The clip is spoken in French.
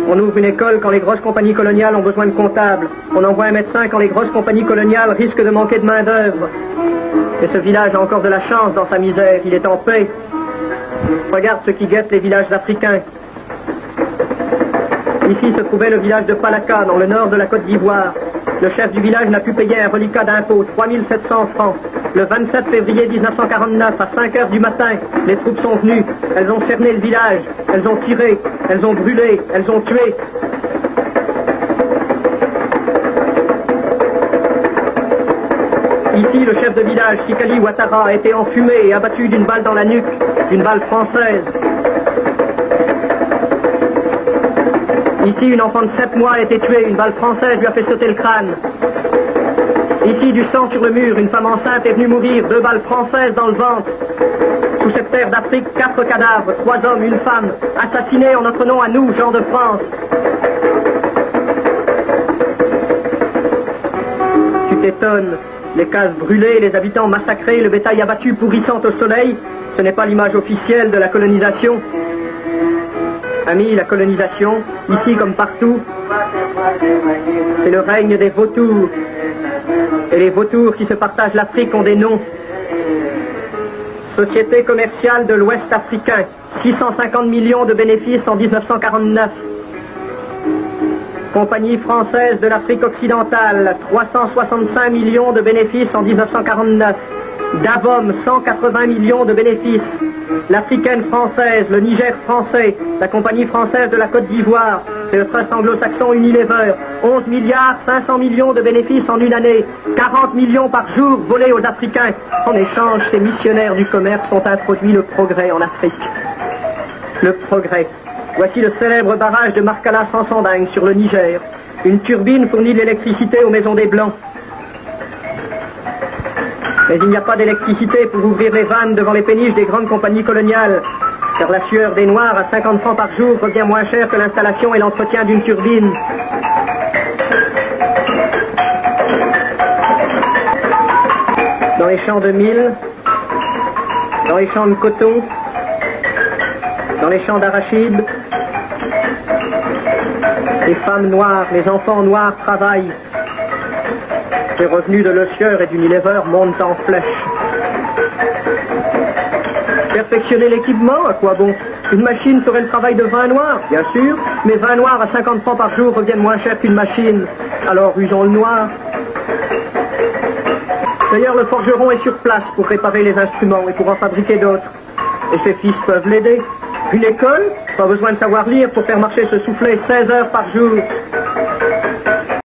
On ouvre une école quand les grosses compagnies coloniales ont besoin de comptables. On envoie un médecin quand les grosses compagnies coloniales risquent de manquer de main-d'œuvre. Et ce village a encore de la chance dans sa misère. Il est en paix. Regarde ce qui guette les villages africains. Ici se trouvait le village de Palaka, dans le nord de la Côte d'Ivoire. Le chef du village n'a pu payer un reliquat d'impôt, 3700 francs. Le 27 février 1949, à 5 heures du matin, les troupes sont venues. Elles ont cerné le village. Elles ont tiré. Elles ont brûlé. Elles ont tué. Ici, le chef de village, Sikali Ouattara, a été enfumé et abattu d'une balle dans la nuque, d'une balle française. Ici, une enfant de 7 mois a été tuée, une balle française lui a fait sauter le crâne. Ici, du sang sur le mur, une femme enceinte est venue mourir, 2 balles françaises dans le ventre. Sous cette terre d'Afrique, 4 cadavres, 3 hommes, une femme, assassinés en notre nom à nous, gens de France. Tu t'étonnes, les cases brûlées, les habitants massacrés, le bétail abattu pourrissant au soleil, ce n'est pas l'image officielle de la colonisation. Amis, la colonisation, ici comme partout, c'est le règne des vautours. Et les vautours qui se partagent l'Afrique ont des noms. Société commerciale de l'Ouest africain, 650 millions de bénéfices en 1949. Compagnie française de l'Afrique occidentale, 365 millions de bénéfices en 1949. Davom, 180 millions de bénéfices. L'Africaine française, le Niger français, la Compagnie française de la Côte d'Ivoire, c'est le trust anglo-saxon Unilever, 11 milliards 500 millions de bénéfices en une année, 40 millions par jour volés aux Africains. En échange, ces missionnaires du commerce ont introduit le progrès en Afrique. Le progrès. Voici le célèbre barrage de Markala Sansanding sur le Niger. Une turbine fournit de l'électricité aux maisons des Blancs. Mais il n'y a pas d'électricité pour ouvrir les vannes devant les péniches des grandes compagnies coloniales, car la sueur des Noirs à 50 francs par jour revient moins cher que l'installation et l'entretien d'une turbine. Dans les champs de mil, dans les champs de coton, dans les champs d'arachides, les femmes noires, les enfants noirs travaillent. Les revenus de l'Osieur et d'Unilever montent en flèche. Perfectionner l'équipement, à quoi bon? Une machine ferait le travail de 20 noirs, bien sûr, mais 20 noirs à 50 francs par jour reviennent moins cher qu'une machine. Alors usons le noir. D'ailleurs, le forgeron est sur place pour réparer les instruments et pour en fabriquer d'autres. Et ses fils peuvent l'aider. Une école, pas besoin de savoir lire pour faire marcher ce soufflet 16 heures par jour.